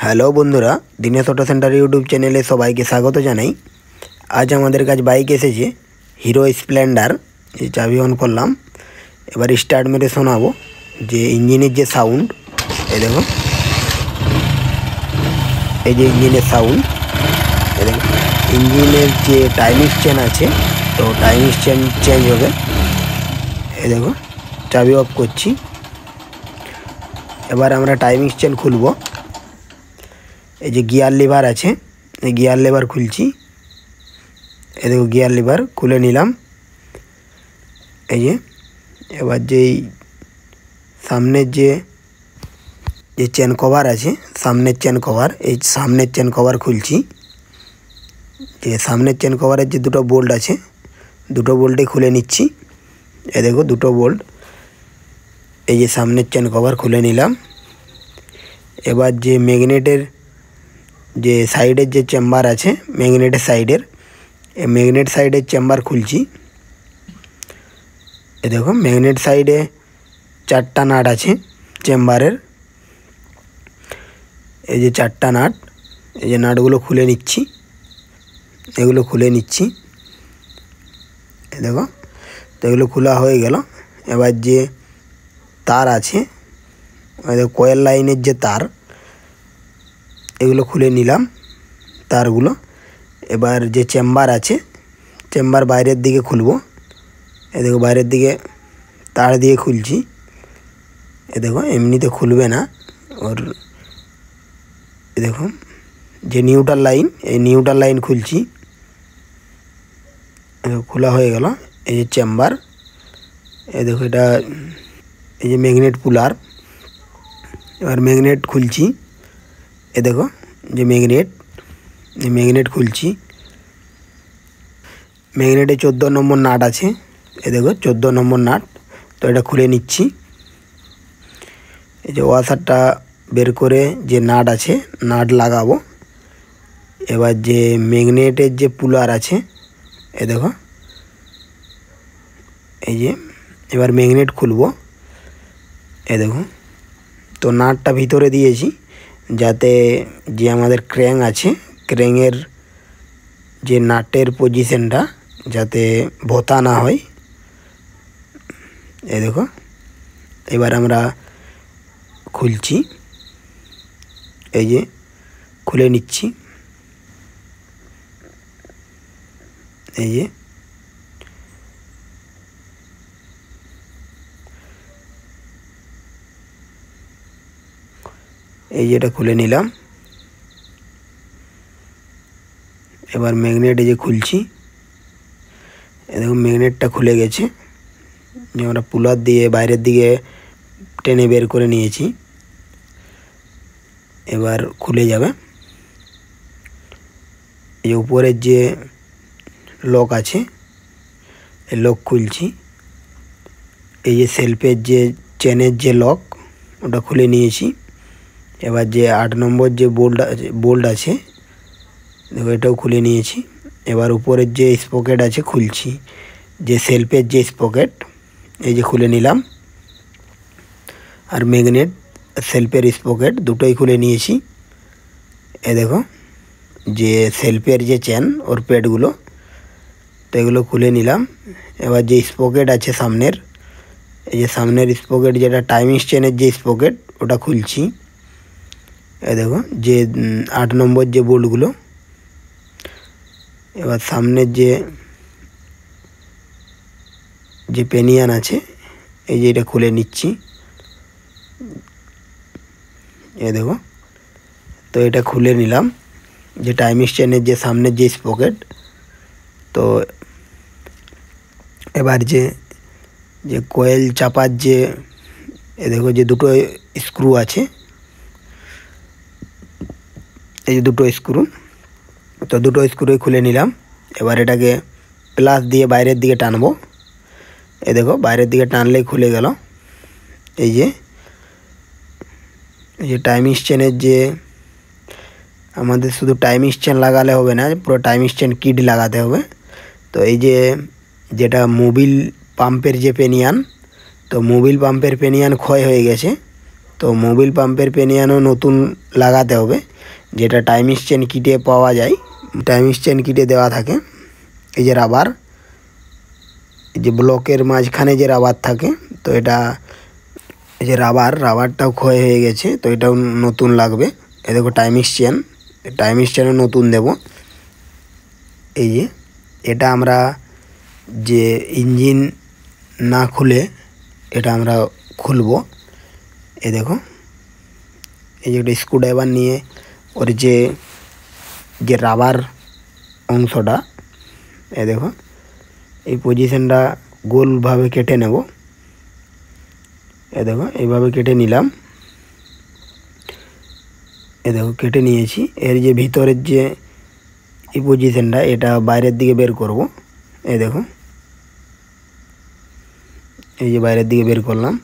Hello বন্ধুরা, Dinesh auto centre YouTube চ্যানেলে সবাইকে স্বাগত জানাই। আজ আমাদের কাছে বাইক এসেছে হিরো স্প্লেন্ডার। এই চাবি অন করলাম, এবার স্টার্ট মেরে শোনাবো যে ইঞ্জিনের যে সাউন্ড। এই দেখো, এই যে ইঞ্জিনের সাউন্ড। এই দেখো, ইঞ্জিনের যে টাইমিং চেন আছে, তো টাইমিং চেন চেঞ্জ হবে। এই দেখো, চাবি অফ করছি। এবার আমরা টাইমিং চেন খুলবো। এই যে গিয়ার লিভার আছে, এই গিয়ার লিভার খুলছি। এই দেখো, গিয়ার লিভার খুলে নিলাম। এই যে এবার যেই সামনের যে চেন কভার আছে, সামনের চেন কভার, এই সামনের চেন কভার খুলছি। যে সামনের চেন কভারের যে দুটো বোল্ট আছে, দুটো বোল্টে খুলে নিচ্ছি। এই দেখো, দুটো বোল্ট। এই যে সামনের চেন কভার খুলে নিলাম। এবার যে ম্যাগনেটের যে সাইডের যে চেম্বার আছে, ম্যাগনেটের সাইডের, এই ম্যাগনেট সাইডের চেম্বার খুলছি। এই দেখো, ম্যাগনেট সাইডে 4টা নাট আছে চেম্বারের। এই যে 4টা নাট, এই যে নাটগুলো খুলে নিচ্ছি। এগুলো খুলে নিচ্ছি। এই দেখো, তো এগুলো খোলা হয়ে গেল। এবার যে তার আছে, ওই দেখো কয়েল লাইনের যে তার, এগুলো খুলে নিলাম তারগুলো। এবার যে চেম্বার আছে, চেম্বার বাইরের দিকে খুলবো। এ দেখো, বাইরের দিকে তার দিয়ে খুলছি। এ দেখো, এমনিতে খুলবে না ওর। এ দেখো, যে নিউট্রাল লাইন, এই নিউট্রাল লাইন খুলছি। খোলা হয়ে গেল। এই যে চেম্বার, এই দেখো, এটা এই যে ম্যাগনেট পুলার। এবার ম্যাগনেট খুলছি। এ দেখো, যে ম্যাগনেট, এই ম্যাগনেট খুলছি। ম্যাগনেটে 14 নম্বর নাট আছে। এ দেখো, 14 নম্বর নাট। তো এটা খুলে নিচ্ছি। এই যে ওয়াশারটা বের করে যে নাট আছে, নাট লাগাবো। এবার যে ম্যাগনেটের যে পুলার আছে, এ দেখো, এই যে এবার ম্যাগনেট খুলবো। এ দেখো, তো নাটটা ভিতরে দিয়েছি যাতে যে আমাদের ক্র্যাং আছে, ক্র্যাঙের যে নাটের পজিশনটা যাতে ভোতা না হয়। এই দেখো, এবার আমরা খুলছি। এই যে খুলে নিচ্ছি। এই যে এটা খুলে নিলাম। এবার ম্যাগনেট এই যে খুলছি। এই দেখো, ম্যাগনেটটা খুলে গেছে। যে আমরা পুলার দিয়ে বাইরের দিকে টেনে বের করে নিয়েছি, এবার খুলে যাবে। এই উপরের যে লক আছে, এই লক খুলছি। এই যে সেলফের যে চেনের যে লক, ওটা খুলে নিয়েছি। এবার যে 8 নম্বর যে বোল্ট আছে, দেখো, এটাও খুলে নিয়েছি। এবার উপরের যে স্পকেট আছে খুলছি, যে সেলফের যে স্পকেট, এই যে খুলে নিলাম। আর ম্যাগনেট সেলফের স্পকেট দুটোই খুলে নিয়েছি। এ দেখো, যে সেলফের যে চেন, ওর পেডগুলো, তো এগুলো খুলে নিলাম। এবার যে স্পকেট আছে সামনের, এই যে সামনের স্পকেট, যেটা টাইমিং চেনের যে স্পকেট, ওটা খুলছি। এ দেখো, যে 8 নম্বর যে বোল্টগুলো। এবার সামনের যে পেনিয়ান আছে, এই যে এটা খুলে নিচ্ছি। এ দেখো, তো এটা খুলে নিলাম। যে টাইমিং চেনের যে সামনের যে স্পকেট, তো এবার যে কয়েল চাপার যে, এ দেখো, যে দুটো স্ক্রু আছে, এই যে দুটো স্ক্রু, তো দুটো স্ক্রুই খুলে নিলাম। এবার এটাকে প্লাস দিয়ে বাইরের দিকে টানবো। এই দেখো, বাইরের দিকে টানলেই খুলে গেল। এই যে টাইমিং চেনের যে, আমাদের শুধু টাইমিং চেন লাগালে হবে না, পুরো টাইমিং চেন কিট লাগাতে হবে। তো এই যে যেটা মোবিল পাম্পের যে পেনিয়ান, তো মোবিল পাম্পের পেনিয়ান ক্ষয় হয়ে গেছে। তো মোবিল পাম্পের পেনিয়ানও নতুন লাগাতে হবে, যেটা টাইমিস চেন কিটে পাওয়া যায়। টাইমিস চেন কিটে দেওয়া থাকে। এই যে রাবার, এই যে ব্লকের মাঝখানে যে রাবার থাকে, তো এটা এই যে রাবারটাও ক্ষয় হয়ে গেছে, তো এটাও নতুন লাগবে। এই দেখো টাইমিস চেনও নতুন দেব। এই যে এটা আমরা যে ইঞ্জিন না খুলে এটা আমরা খুলব। এই দেখো, এই যে একটা স্ক্রুড্রাইভার নিয়ে ওর যে রাবার অংশটা, এই দেখো এই পজিশনটা গোলভাবে কেটে নেব। এই দেখো এইভাবে কেটে নিলাম। এই দেখো কেটে নিয়েছি। এর যে ভিতরের যে এই পজিশনটা, এটা বাইরের দিকে বের করব। এই দেখো, এই যে বাইরের দিকে বের করলাম,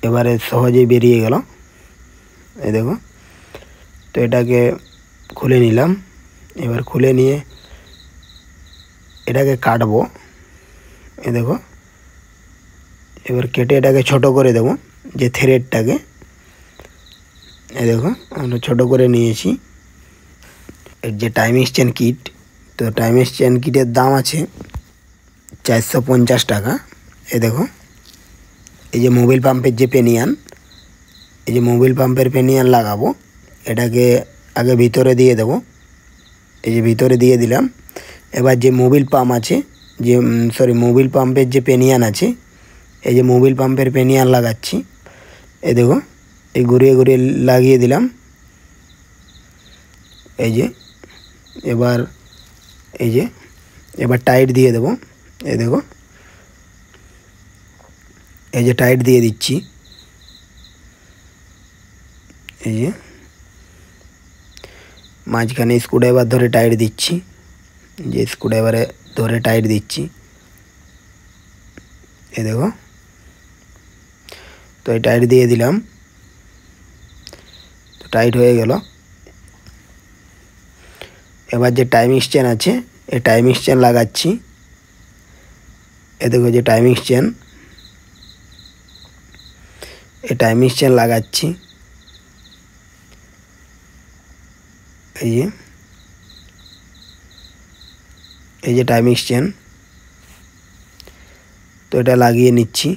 এবারে সহজেই বেরিয়ে গেল। এই দেখো, তো এটাকে খুলে নিলাম। এবার খুলে নিয়ে এটাকে কাটবো। এই দেখো, এবার কেটে এটাকে ছোট করে দেব, যে থ্রেডটাকে। এই দেখো আমরা ছোট করে নিয়েছি। এর যে টাইমিস চেন কিট, তো টাইমিস চেন কিটের দাম আছে 450 টাকা। এই দেখো, এই যে মোবিল পাম্পের যে পেনিয়ান, এই যে মোবিল পাম্পের পেনিয়ান লাগাবো। এটাকে আগে ভিতরে দিয়ে দেব। এই যে ভিতরে দিয়ে দিলাম। এবার যে মোবিল পাম্প আছে, যে মোবিল পাম্পের যে পেনিয়ান আছে, এই যে মোবিল পাম্পের পেনিয়ান লাগাচ্ছি। এই দেখো, এই ঘুরিয়ে ঘুরিয়ে লাগিয়ে দিলাম। এই যে এবার টাইট দিয়ে দেব। এই দেখো, এই যে টাইট দিয়ে দিচ্ছি। এই যে মাঝখানে স্ক্রুড্রাইভার ধরে টাইট দিচ্ছি, যে স্ক্রুড্রাইভারে ধরে টাইট দিচ্ছি। এই দেখো, তো এই টাইট দিয়ে দিলাম, তো টাইট হয়ে গেল। এবার যে টাইমিস চেন আছে, এই টাইমিস চেন লাগাচ্ছি। এ দেখো যে টাইমিস চেন, এই টাইমিস চেন লাগাচ্ছি। এই যে টাইমিস চেন, তো এটা লাগিয়ে নিচ্ছি।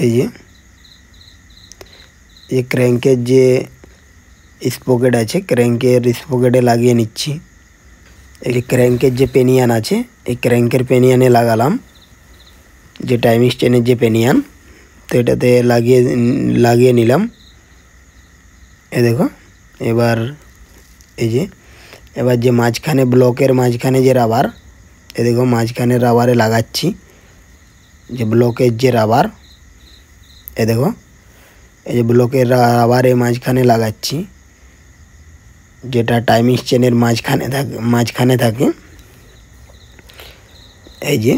এই যে ক্র্যাঙ্কের যে স্পকেট আছে, ক্র্যাঙ্কের স্পকেটে লাগিয়ে নিচ্ছি। এই যে ক্র্যাঙ্কের যে পেনিয়ান আছে, এই ক্র্যাঙ্কের পেনিয়ানে লাগালাম, যে টাইমিস চেনের যে পেনিয়ান, তো এটাতে লাগিয়ে নিলাম। এ দেখো, এবার যে মাঝখানে ব্লকের মাঝখানে যে রাবার, এ দেখো মাঝখানে রাবারে লাগাচ্ছি, যে ব্লকের যে রাবার। এ দেখো, এই যে ব্লকের রাবারে মাঝখানে লাগাচ্ছি, যেটা টাইমিস চেনের মাঝখানে থাকে। এই যে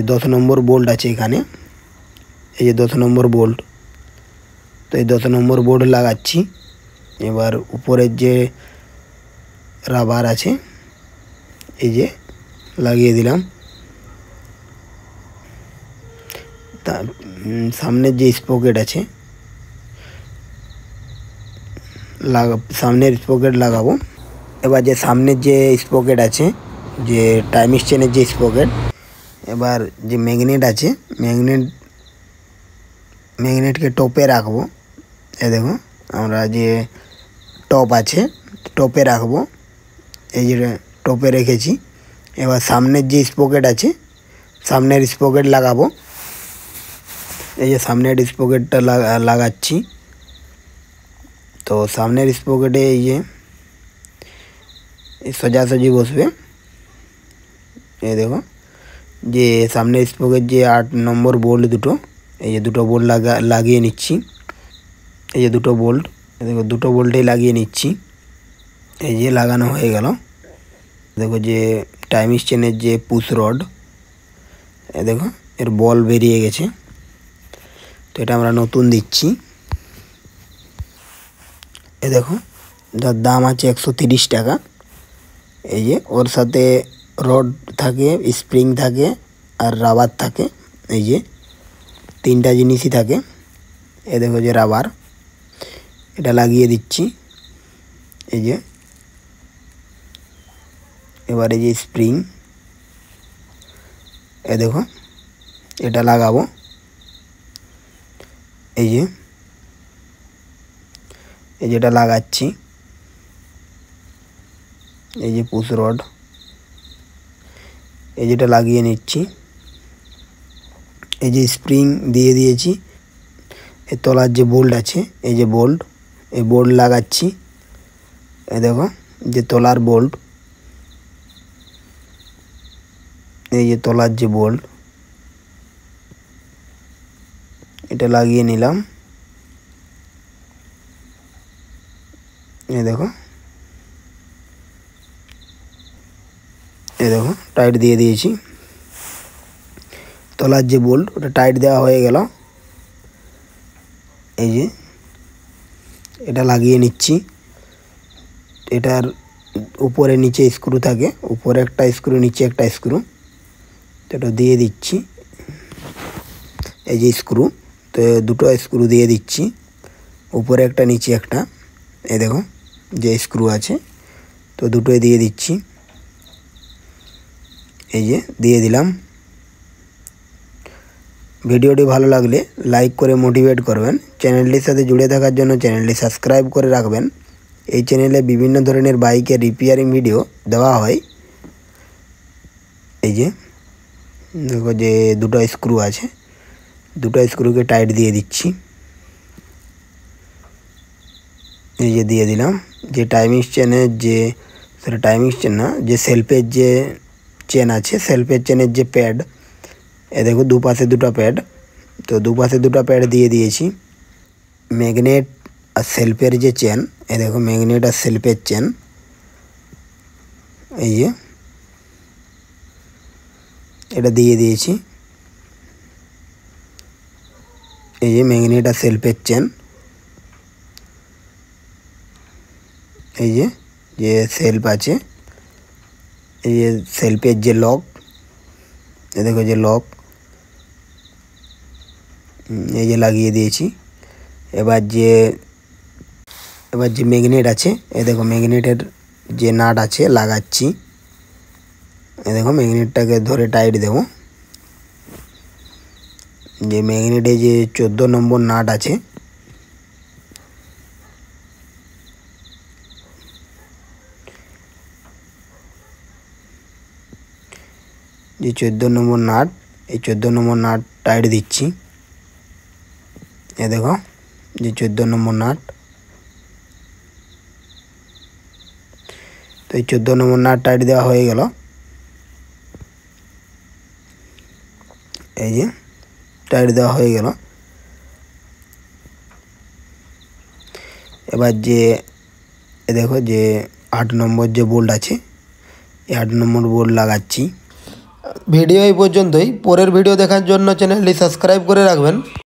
10 নম্বর বোল্ট আছে এখানে, এই যে 10 নম্বর বোল্ট, তো এই 10 নম্বর বোল্ট লাগাচ্ছি। এবার উপরের যে রাবার আছে, এই যে লাগিয়ে দিলাম। তার সামনের যে স্পকেট আছে, সামনের স্পকেট লাগাবো। এবার যে সামনের যে স্পকেট আছে, যে টাইমিস চেনের যে স্পকেট, এবার যে ম্যাগনেট আছে, ম্যাগনেটকে টপে রাখবো। এ দেখো, আমরা যে টপ আছে, টপে রাখবো। এই যে টপে রেখেছি। এবার সামনের যে স্পকেট আছে, সামনের স্পকেট লাগাবো। এই যে সামনের স্পকেটটা লাগাচ্ছি। তো সামনের স্পকেটে এই যে সোজাসুজি বসবে। এই দেখো, যে সামনের স্পকেট যে 8 নম্বর বোল্ট দুটো, এই যে দুটো বোল্ট লাগিয়ে নিচ্ছি। এই যে দুটো বোল্ট, দেখো দুটো বোল্টেই লাগিয়ে নিচ্ছি। এই যে লাগানো হয়ে গেল। দেখো যে টাইমিস চেনের যে পুশ রড, এই দেখো এর বল বেরিয়ে গেছে, তো এটা আমরা নতুন দিচ্ছি। এ দেখো, যার দাম আছে 130 টাকা। এই যে ওর সাথে রড থাকে, স্প্রিং থাকে আর রাবার থাকে। এই যে 3টা জিনিসই থাকে। এ দেখো যে রাবার, এটা লাগিয়ে দিচ্ছি। এই যে এবারে যে স্প্রিং, এ দেখো এটা লাগাবো। এই যে যেটা লাগাচ্ছি, এই যে পুশ রড, এই যেটা লাগিয়ে নিচ্ছি। এই যে স্প্রিং দিয়ে দিয়েছি। এর তলার যে বোল্ট আছে, এই যে বোল্ট, এই বোল্ট লাগাচ্ছি। এই দেখো যে তলার বোল্ট, এই যে তলার যে বোল্ট, এটা লাগিয়ে নিলাম। এই দেখো, এই দেখো টাইট দিয়ে দিয়েছি। তলার যে বোল্ট, ওটা টাইট দেওয়া হয়ে গেল। এই যে এটা লাগিয়ে নিচ্ছি। এটার উপরে নিচে স্ক্রু থাকে, উপরে একটা স্ক্রু, নিচে একটা স্ক্রু, এটা দিয়ে দিচ্ছি। এই যে স্ক্রু, তো দুটো স্ক্রু দিয়ে দিচ্ছি, উপরে একটা নিচে একটা। এই দেখো যে স্ক্রু আছে, তো দুটোই দিয়ে দিচ্ছি। এই যে দিয়ে দিলাম। ভিডিওটি ভালো লাগলে লাইক করে মোটিভেট করবেন। চ্যানেলটির সাথে জুড়ে থাকার জন্য চ্যানেলটি সাবস্ক্রাইব করে রাখবেন। এই চ্যানেলে বিভিন্ন ধরনের বাইকের রিপেয়ারিং ভিডিও দেওয়া হয়। এই যে দেখো যে দুটো স্ক্রু আছে, দুটো স্ক্রুকে টাইট দিয়ে দিচ্ছি। এই যে দিয়ে দিলাম। যে টাইমিং চেনের যে, সেটা টাইমিং চেন না, যে সেলফের যে চেন আছে, সেলফের চেনের যে প্যাড, এ দেখো দুপাশে দুটো প্যাড, তো দুপাশে দুটো প্যাড দিয়ে দিয়েছি। ম্যাগনেট আর সেলফের যে চেন, এ দেখো ম্যাগনেট আর সেলফের চেন, এই যে এটা দিয়ে দিয়েছি। এই যে ম্যাগনেট আর সেলফের চেন, এই যে যে সেলফ আছে, এই যে সেলফের যে লক, এ দেখো যে লক, এই যে লাগিয়ে দিয়েছি। এবার যে ম্যাগনেট আছে, এ দেখো ম্যাগনেটের যে নাট আছে লাগাচ্ছি। এ দেখো ম্যাগনেটটাকে ধরে টাইট দেবো। যে ম্যাগনেটে যে 14 নম্বর নাট আছে, যে 14 নম্বর নাট, এই 14 নম্বর নাট টাইট দিচ্ছি। এ দেখো যে 14 নম্বর নাট, তো এই 14 নম্বর নাট টাইট দেওয়া হয়ে গেল। এই যে টাইট দেওয়া হয়ে গেল। এবার যে এ দেখো যে 8 নম্বর যে বোল্ট আছে, এই 8 নম্বর বোল্ট লাগাচ্ছি। ভিডিও এই পর্যন্তই। পরের ভিডিও দেখার জন্য চ্যানেলটি সাবস্ক্রাইব করে রাখবেন।